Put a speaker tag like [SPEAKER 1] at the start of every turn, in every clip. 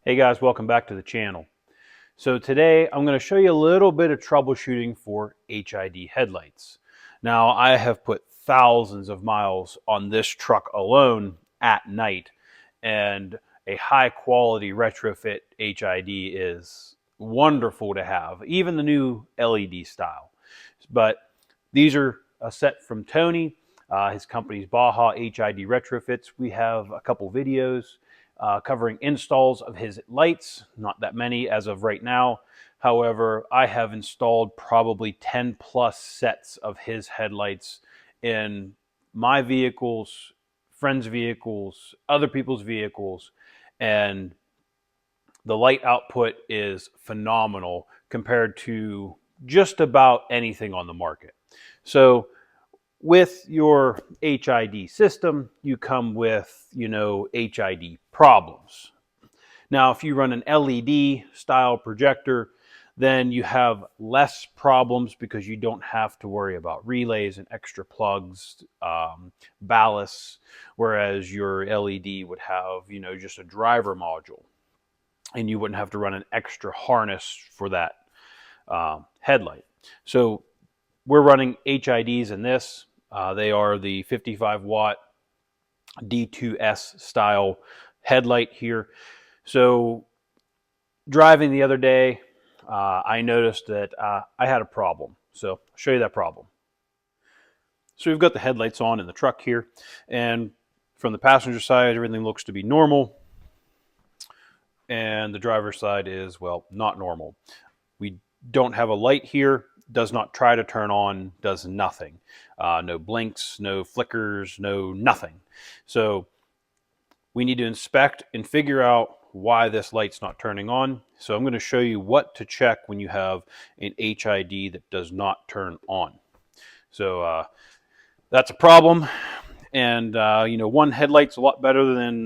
[SPEAKER 1] Hey guys, welcome back to the channel. So today I'm going to show you a little bit of troubleshooting for HID headlights. Now I have put thousands of miles on this truck alone at night, and a high quality retrofit HID is wonderful to have, even the new LED style. But these are a set from Tony. His company's Baja HID Retrofits. We have a couple videos covering installs of his lights, not that many as of right now. However, I have installed probably 10 plus sets of his headlights in my vehicles, friends' vehicles, other people's vehicles, and the light output is phenomenal compared to just about anything on the market. So with your HID system, you come with, HID problems. Now, if you run an LED style projector, then you have less problems because you don't have to worry about relays and extra plugs, ballasts, whereas your LED would have, just a driver module, and you wouldn't have to run an extra harness for that headlight. So we're running HIDs in this. They are the 55 watt D2S style headlight here. So driving the other day, I noticed that I had a problem. So I'll show you that problem. So we've got the headlights on in the truck here, and from the passenger side, everything looks to be normal. And the driver's side is, well, not normal. We don't have a light here, does not try to turn on, does nothing. No blinks, no flickers, no nothing. So we need to inspect and figure out why this light's not turning on. So I'm going to show you what to check when you have an HID that does not turn on. So that's a problem. And, one headlight's a lot better than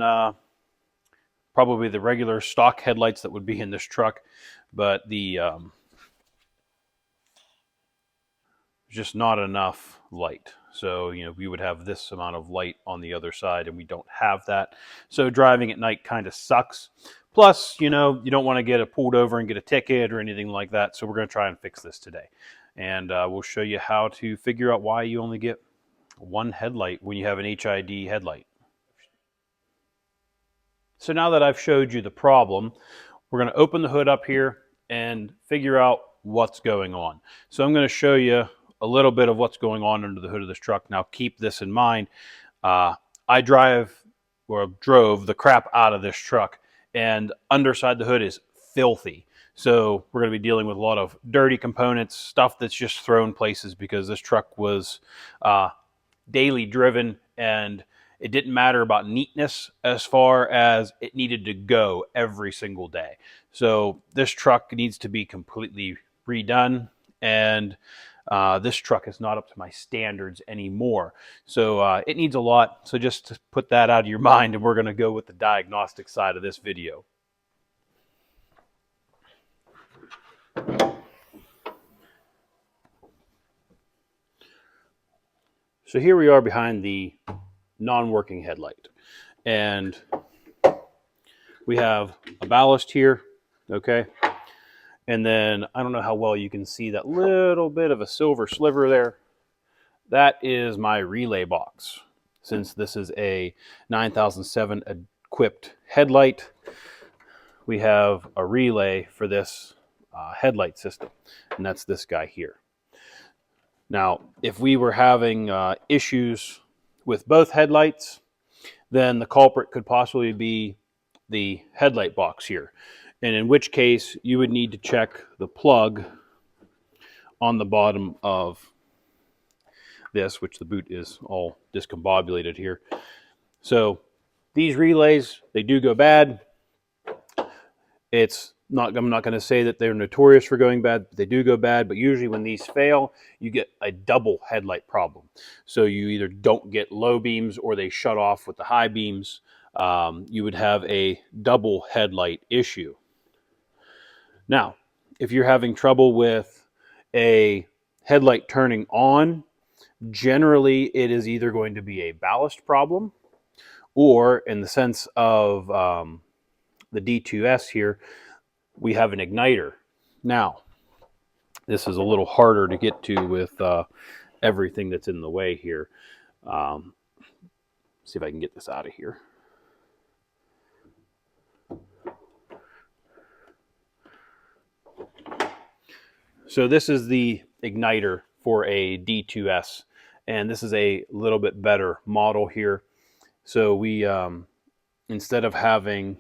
[SPEAKER 1] probably the regular stock headlights that would be in this truck. But the just not enough light. So, we would have this amount of light on the other side, and we don't have that. So driving at night kind of sucks. Plus, you don't want to get pulled over and get a ticket or anything like that. So we're going to try and fix this today. And we'll show you how to figure out why you only get one headlight when you have an HID headlight. So now that I've showed you the problem, we're going to open the hood up here and figure out what's going on. So I'm going to show you a little bit of what's going on under the hood of this truck. Now keep this in mind. I drove the crap out of this truck, and underside the hood is filthy. So we're going to be dealing with a lot of dirty components, stuff that's just thrown places because this truck was daily driven, and it didn't matter about neatness as far as it needed to go every single day. So this truck needs to be completely redone, and this truck is not up to my standards anymore. So it needs a lot. So just to put that out of your mind, and we're going to go with the diagnostic side of this video. So here we are behind the non-working headlight, and we have a ballast here, okay? And then I don't know how well you can see that little bit of a silver sliver there. That is my relay box. Since this is a 9007 equipped headlight, we have a relay for this headlight system, and that's this guy here. Now, if we were having issues with both headlights, then the culprit could possibly be the headlight box here. And in which case, you would need to check the plug on the bottom of this, which the boot is all discombobulated here. So these relays, they do go bad. I'm not going to say that they're notorious for going bad, but they do go bad. But usually when these fail, you get a double headlight problem. So you either don't get low beams or they shut off with the high beams. You would have a double headlight issue. Now, if you're having trouble with a headlight turning on, generally it is either going to be a ballast problem, or in the sense of the D2S here, we have an igniter. Now, this is a little harder to get to with everything that's in the way here. See if I can get this out of here. So this is the igniter for a D2S, and this is a little bit better model here. So we, instead of having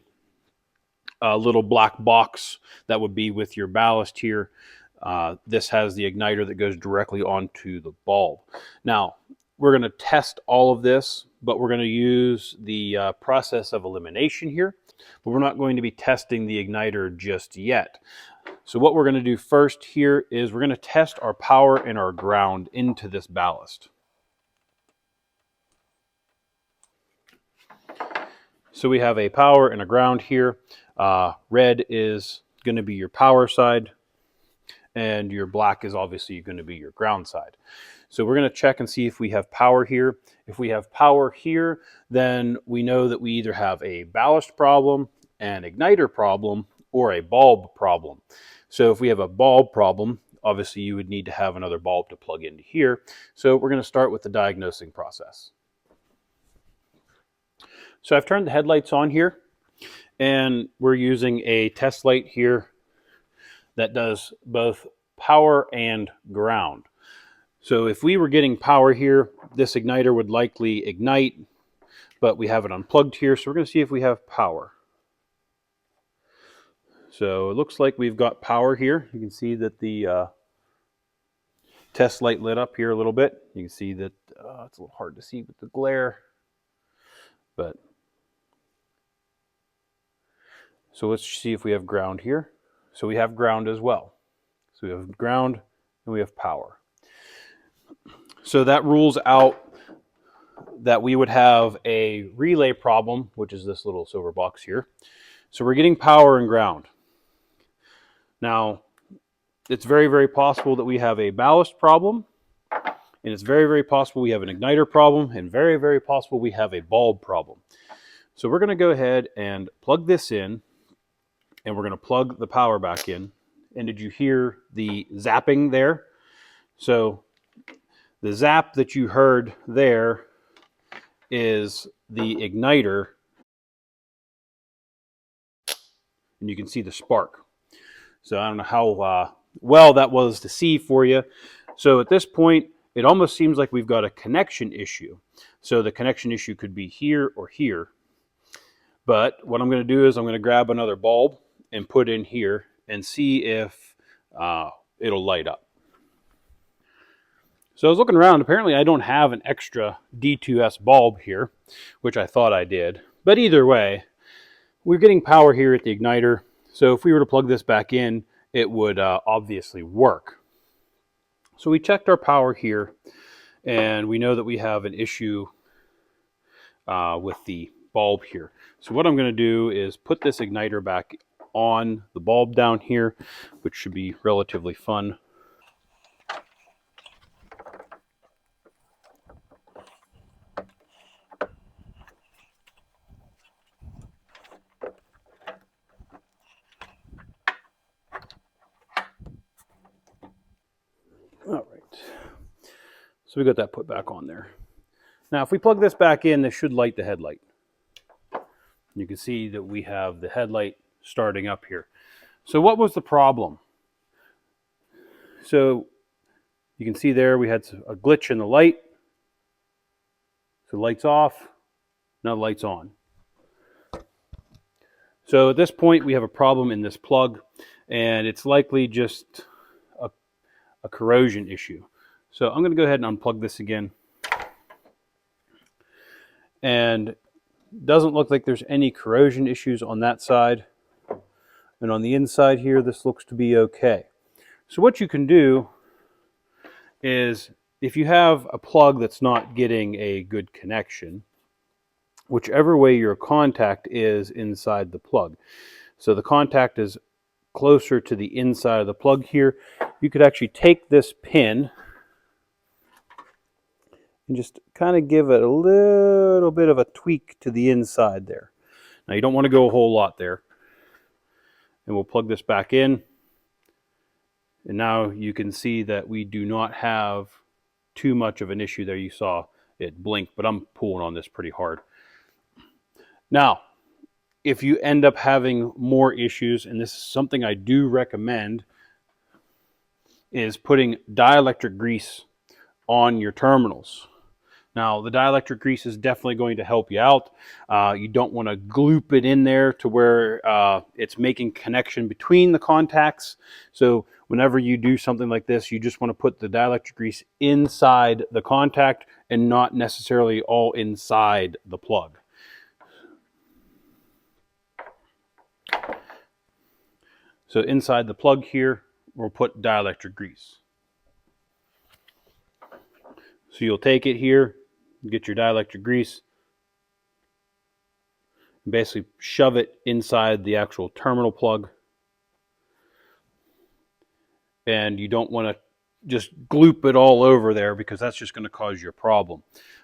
[SPEAKER 1] a little black box that would be with your ballast here, this has the igniter that goes directly onto the bulb. Now, we're going to test all of this, but we're going to use the process of elimination here, but we're not going to be testing the igniter just yet. So what we're going to do first here is we're going to test our power and our ground into this ballast. So we have a power and a ground here. Red is going to be your power side, and your black is obviously going to be your ground side. So we're going to check and see if we have power here. If we have power here, then we know that we either have a ballast problem, an igniter problem, or a bulb problem. So if we have a bulb problem, obviously you would need to have another bulb to plug into here. So we're going to start with the diagnosing process. So I've turned the headlights on here, and we're using a test light here that does both power and ground. So if we were getting power here, this igniter would likely ignite, but we have it unplugged here, so we're going to see if we have power. So it looks like we've got power here. You can see that the test light lit up here a little bit. You can see that it's a little hard to see with the glare, but so let's see if we have ground here. So we have ground as well. So we have ground and we have power. So that rules out that we would have a relay problem, which is this little silver box here. So we're getting power and ground. Now, it's very, very possible that we have a ballast problem, and it's very, very possible we have an igniter problem, and very, very possible we have a bulb problem. So we're going to go ahead and plug this in, and we're going to plug the power back in. And did you hear the zapping there? So the zap that you heard there is the igniter, and you can see the spark. So I don't know how well that was to see for you. So at this point, it almost seems like we've got a connection issue. So the connection issue could be here or here. But what I'm going to do is I'm going to grab another bulb and put in here and see if it'll light up. So I was looking around. Apparently I don't have an extra D2S bulb here, which I thought I did. But either way, we're getting power here at the igniter. So if we were to plug this back in, it would obviously work. So we checked our power here, and we know that we have an issue with the bulb here. So what I'm going to do is put this igniter back on the bulb down here, which should be relatively fun. All right, so we got that put back on there. Now if we plug this back in, this should light the headlight. You can see that we have the headlight starting up here. So what was the problem? So you can see there we had a glitch in the light. So the light's off, now the light's on. So at this point we have a problem in this plug, and it's likely just a corrosion issue. So I'm going to go ahead and unplug this again. And doesn't look like there's any corrosion issues on that side. And on the inside here, this looks to be okay. So what you can do is, if you have a plug that's not getting a good connection, whichever way your contact is inside the plug. So the contact is closer to the inside of the plug here. You could actually take this pin and just kind of give it a little bit of a tweak to the inside there. Now you don't want to go a whole lot there. And we'll plug this back in. And now you can see that we do not have too much of an issue there. You saw it blink, but I'm pulling on this pretty hard. Now, if you end up having more issues, and this is something I do recommend, is putting dielectric grease on your terminals. Now, the dielectric grease is definitely going to help you out. You don't want to gloop it in there to where it's making connection between the contacts. So whenever you do something like this, you just want to put the dielectric grease inside the contact and not necessarily all inside the plug. So inside the plug here, we'll put dielectric grease. So you'll take it here, get your dielectric grease, and basically shove it inside the actual terminal plug. And you don't want to just gloop it all over there because that's just going to cause you a problem.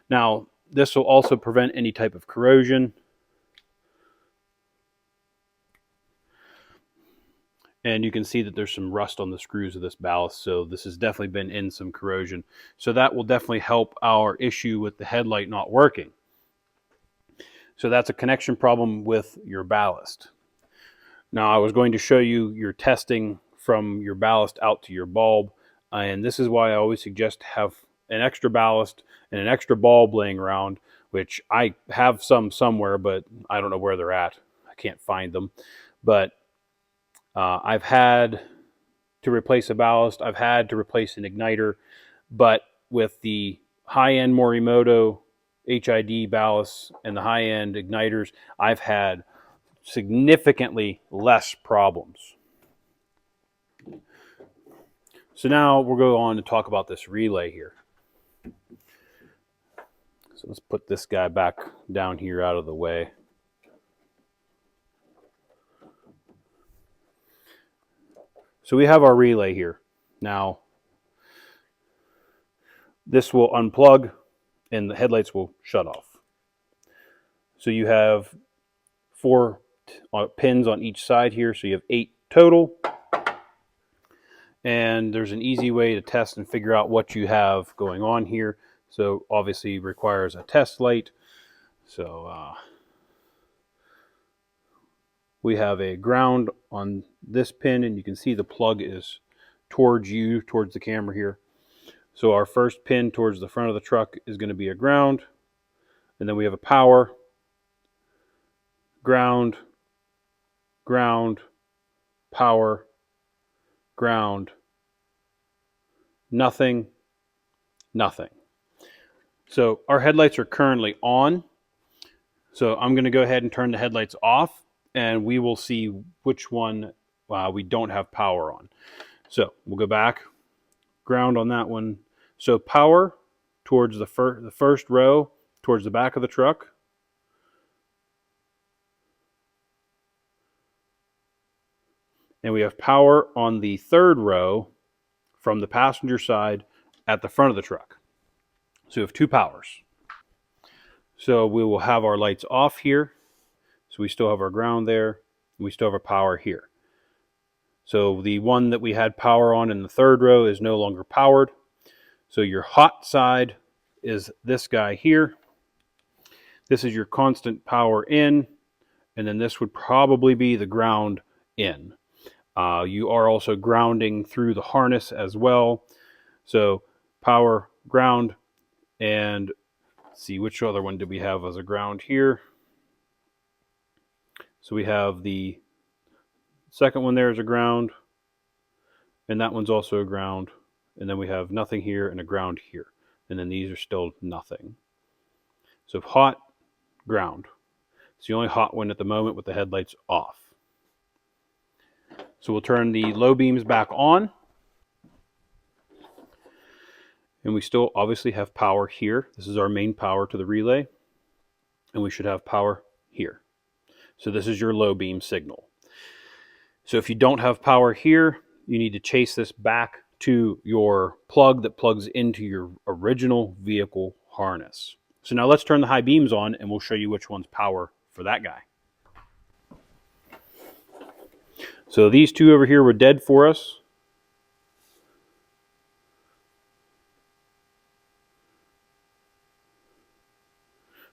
[SPEAKER 1] Now, this will also prevent any type of corrosion. And you can see that there's some rust on the screws of this ballast, so this has definitely been in some corrosion. So that will definitely help our issue with the headlight not working. So that's a connection problem with your ballast. Now I was going to show you your testing from your ballast out to your bulb, and this is why I always suggest to have an extra ballast and an extra bulb laying around, which I have some somewhere, but I don't know where they're at. I can't find them. But I've had to replace a ballast. I've had to replace an igniter. But with the high-end Morimoto HID ballasts and the high-end igniters, I've had significantly less problems. So now we'll go on to talk about this relay here. So let's put this guy back down here out of the way. So we have our relay here. Now, this will unplug and the headlights will shut off. So you have 4 pins on each side here, so you have 8 total. And there's an easy way to test and figure out what you have going on here. So obviously requires a test light. So we have a ground on this pin, and you can see the plug is towards you, towards the camera here. So our first pin towards the front of the truck is going to be a ground. And then we have a power, ground, ground, power, ground, nothing, nothing. So our headlights are currently on. So I'm going to go ahead and turn the headlights off, and we will see which one we don't have power on. So we'll go back, ground on that one. So power towards the first row, towards the back of the truck. And we have power on the third row from the passenger side at the front of the truck. So we have 2 powers. So we will have our lights off here. So we still have our ground there. And we still have our power here. So the one that we had power on in the third row is no longer powered. So your hot side is this guy here. This is your constant power in. And then this would probably be the ground in. You are also grounding through the harness as well. So power, ground, and let's see, which other one did we have as a ground here? So we have the second one there as a ground, and that one's also a ground. And then we have nothing here and a ground here. And then these are still nothing. So hot, ground. It's the only hot one at the moment with the headlights off. So we'll turn the low beams back on. And we still obviously have power here. This is our main power to the relay. And we should have power here. So this is your low beam signal. So if you don't have power here, you need to chase this back to your plug that plugs into your original vehicle harness. So now let's turn the high beams on and we'll show you which one's power for that guy. So these two over here were dead for us.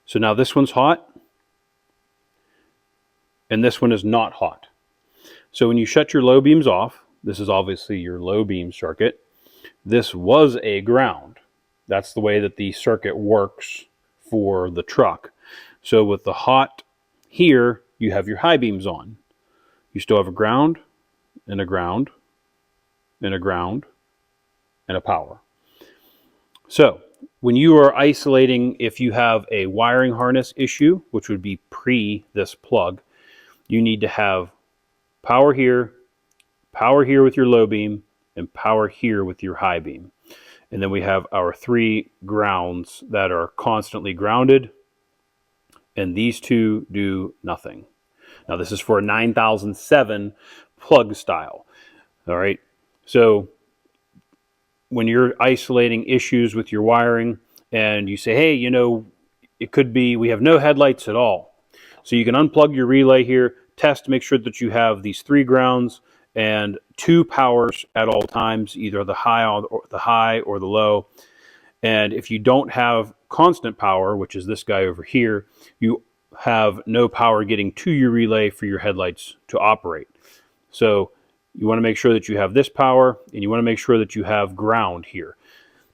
[SPEAKER 1] So now this one's hot, and this one is not hot. So when you shut your low beams off, this is obviously your low beam circuit. This was a ground. That's the way that the circuit works for the truck. So with the hot here, you have your high beams on. You still have a ground, and a ground, and a ground, and a power. So when you are isolating, if you have a wiring harness issue, which would be pre this plug, you need to have power here with your low beam, and power here with your high beam. And then we have our 3 grounds that are constantly grounded, and these two do nothing. Now this is for a 9007 plug style. All right. So when you're isolating issues with your wiring and you say, hey, you know, it could be we have no headlights at all. So you can unplug your relay here, test, make sure that you have these 3 grounds and 2 powers at all times, either the high or the low. And if you don't have constant power, which is this guy over here, you have no power getting to your relay for your headlights to operate. So you want to make sure that you have this power, and you want to make sure that you have ground here.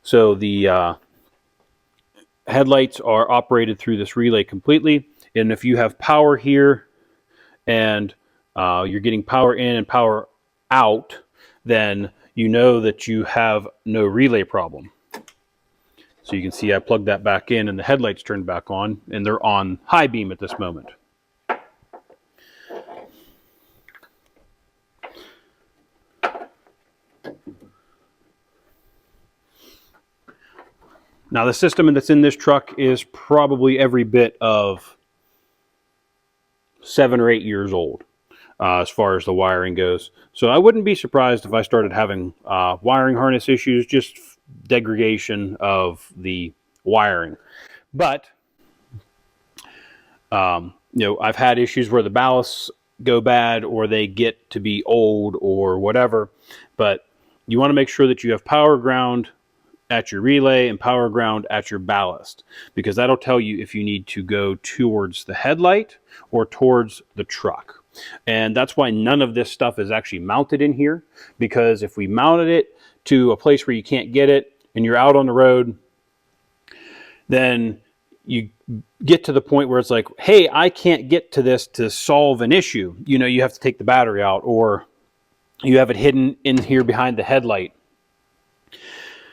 [SPEAKER 1] So the headlights are operated through this relay completely. And if you have power here and you're getting power in and power out, then you know that you have no relay problem. So you can see I plugged that back in and the headlights turned back on, and they're on high beam at this moment. Now the system that's in this truck is probably every bit of 7 or 8 years old as far as the wiring goes. So I wouldn't be surprised if I started having wiring harness issues, just degradation of the wiring. But you know, I've had issues where the ballasts go bad or they get to be old or whatever. But you want to make sure that you have power ground at your relay and power ground at your ballast, because that'll tell you if you need to go towards the headlight or towards the truck. And that's why none of this stuff is actually mounted in here, because if we mounted it to a place where you can't get it and you're out on the road, then you get to the point where it's like, hey, I can't get to this to solve an issue. You know, you have to take the battery out, or you have it hidden in here behind the headlight.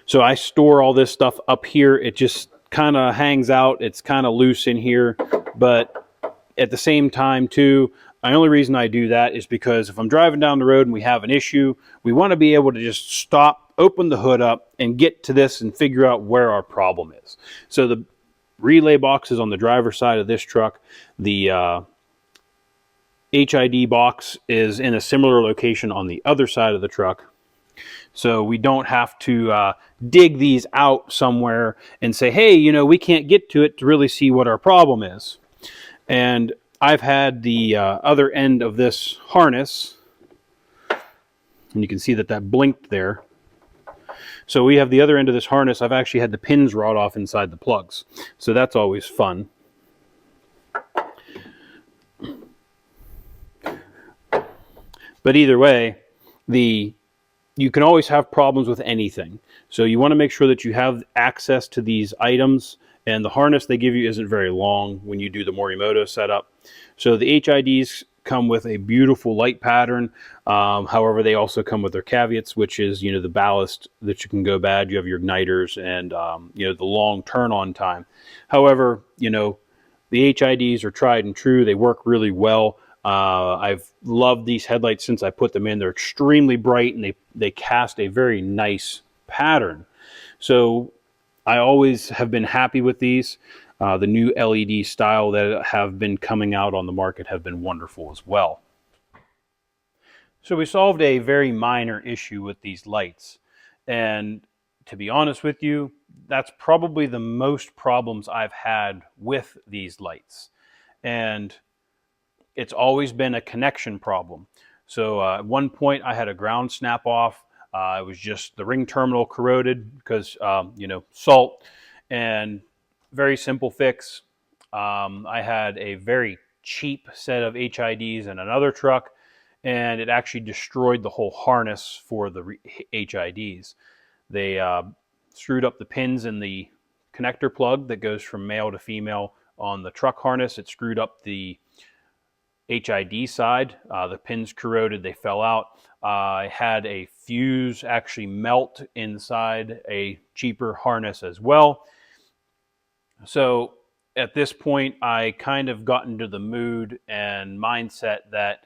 [SPEAKER 1] So I store all this stuff up here. It just kind of hangs out. It's kind of loose in here. But at the same time, too, the only reason I do that is because if I'm driving down the road and we have an issue, we want to be able to just stop, open the hood up, and get to this and figure out where our problem is. So the relay box is on the driver's side of this truck. The HID box is in a similar location on the other side of the truck. So we don't have to dig these out somewhere and say, hey, you know, we can't get to it to really see what our problem is. And I've had the other end of this harness, and you can see that that blinked there. So we have the other end of this harness. I've actually had the pins rot off inside the plugs. So that's always fun. But either way, you can always have problems with anything. So you want to make sure that you have access to these items, and the harness they give you isn't very long when you do the Morimoto setup. So the HIDs come with a beautiful light pattern. However, they also come with their caveats, which is, you know, the ballast that you can go bad. You have your igniters and, you know, the long turn on time. However, you know, the HIDs are tried and true. They work really well. I've loved these headlights since I put them in. They're extremely bright, and they cast a very nice pattern. So I always have been happy with these. The new LED style that have been coming out on the market have been wonderful as well. So we solved a very minor issue with these lights. And to be honest with you, that's probably the most problems I've had with these lights. And it's always been a connection problem. So at one point I had a ground snap off. It was just the ring terminal corroded because, salt, and very simple fix. I had a very cheap set of HIDs in another truck, and it actually destroyed the whole harness for the HIDs. They screwed up the pins in the connector plug that goes from male to female on the truck harness. It screwed up the HID side. The pins corroded, they fell out. I had a fuse actually melt inside a cheaper harness as well. So at this point, I kind of got into the mood and mindset that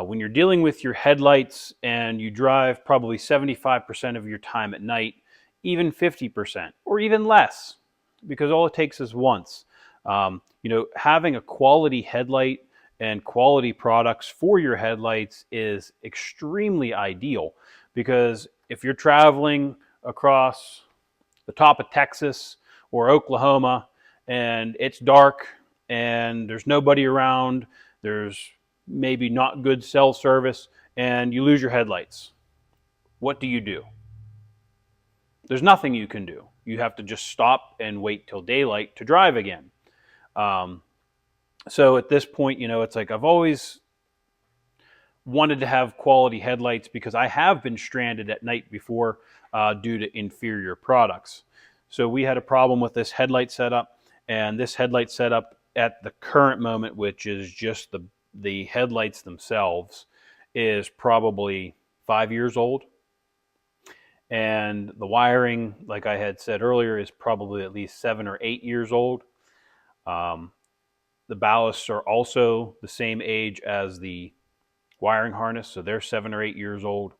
[SPEAKER 1] when you're dealing with your headlights and you drive probably 75% of your time at night, even 50% or even less, because all it takes is once. Having a quality headlight and quality products for your headlights is extremely ideal, because if you're traveling across the top of Texas or Oklahoma and it's dark and there's nobody around, there's maybe not good cell service, and you lose your headlights, what do? There's nothing you can do. You have to just stop and wait till daylight to drive again. So at this point, it's like I've always wanted to have quality headlights because I have been stranded at night before due to inferior products. So we had a problem with this headlight setup, and this headlight setup at the current moment, which is just the headlights themselves, is probably 5 years old. And the wiring, like I had said earlier, is probably at least 7 or 8 years old. The ballasts are also the same age as the wiring harness, so they're 7 or 8 years old.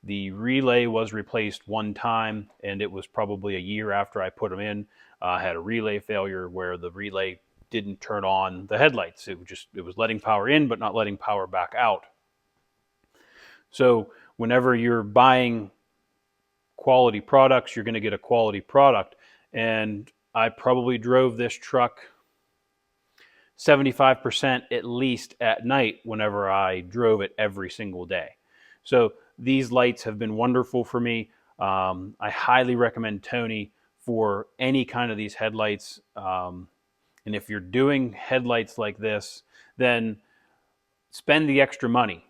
[SPEAKER 1] The relay was replaced one time, and it was probably a year after I put them in. I had a relay failure where the relay didn't turn on the headlights. It was letting power in, but not letting power back out. So whenever you're buying quality products, you're going to get a quality product. And I probably drove this truck 75% at least at night whenever I drove it every single day. So these lights have been wonderful for me. I highly recommend Tony for any kind of these headlights. And if you're doing headlights like this, then spend the extra money.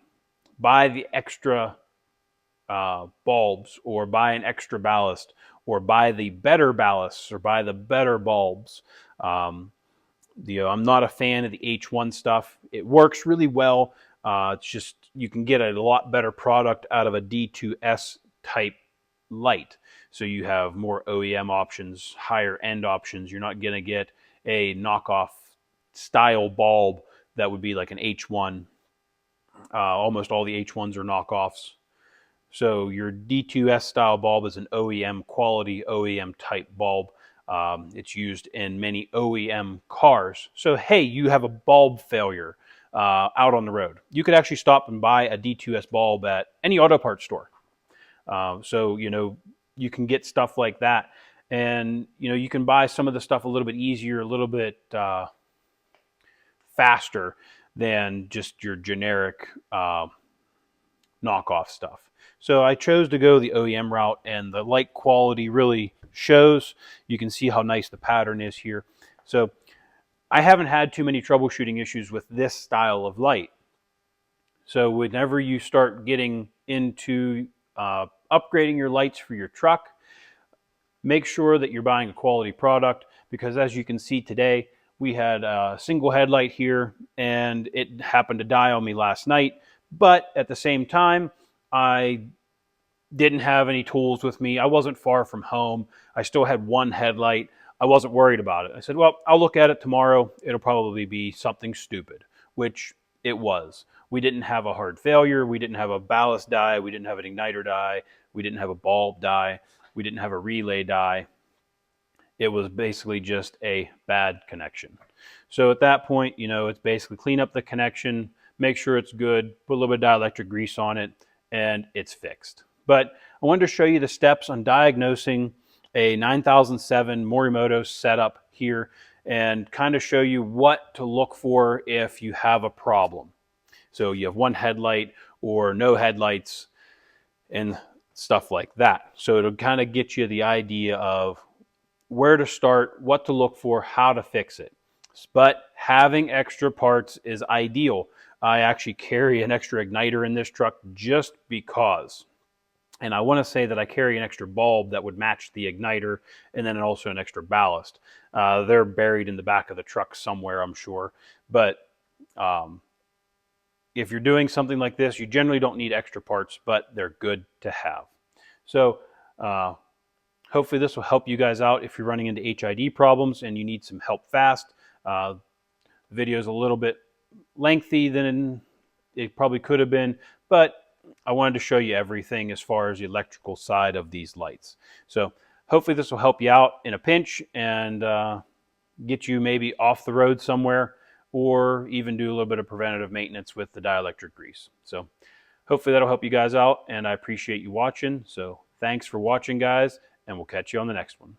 [SPEAKER 1] Buy the extra bulbs, or buy an extra ballast, or buy the better ballasts, or buy the better bulbs. I'm not a fan of the H1 stuff. It works really well. It's just you can get a lot better product out of a D2S type light. So you have more OEM options, higher end options. You're not going to get a knockoff style bulb that would be like an H1. Almost all the H1s are knockoffs. So your D2S style bulb is an OEM quality, OEM type bulb. It's used in many OEM cars. So hey, you have a bulb failure out on the road, you could actually stop and buy a D2S bulb at any auto parts store. So you can get stuff like that, and you can buy some of the stuff a little bit easier, a little bit faster than just your generic knockoff stuff. So I chose to go the OEM route, and the light quality really shows. You can see how nice the pattern is here. So I haven't had too many troubleshooting issues with this style of light. So whenever you start getting into upgrading your lights for your truck, make sure that you're buying a quality product, because as you can see today, we had a single headlight here and it happened to die on me last night. But at the same time, I didn't have any tools with me. I wasn't far from home. I still had one headlight. I wasn't worried about it. I said, well, I'll look at it tomorrow. It'll probably be something stupid, which it was. We didn't have a hard failure. We didn't have a ballast die. We didn't have an igniter die. We didn't have a bulb die. We didn't have a relay die. It was basically just a bad connection. So at that point, it's basically clean up the connection, make sure it's good, put a little bit of dielectric grease on it, and it's fixed. But I wanted to show you the steps on diagnosing a 9007 Morimoto setup here, and kind of show you what to look for if you have a problem. So you have one headlight or no headlights and stuff like that. So it'll kind of get you the idea of where to start, what to look for, how to fix it. But having extra parts is ideal. I actually carry an extra igniter in this truck just because. And I want to say that I carry an extra bulb that would match the igniter, and then also an extra ballast. They're buried in the back of the truck somewhere, I'm sure. But if you're doing something like this, you generally don't need extra parts, but they're good to have. So hopefully this will help you guys out if you're running into HID problems and you need some help fast. The video is a little bit lengthy than it probably could have been, but I wanted to show you everything as far as the electrical side of these lights. So hopefully this will help you out in a pinch and get you maybe off the road somewhere, or even do a little bit of preventative maintenance with the dielectric grease. So hopefully that'll help you guys out, and I appreciate you watching. So thanks for watching, guys, and we'll catch you on the next one.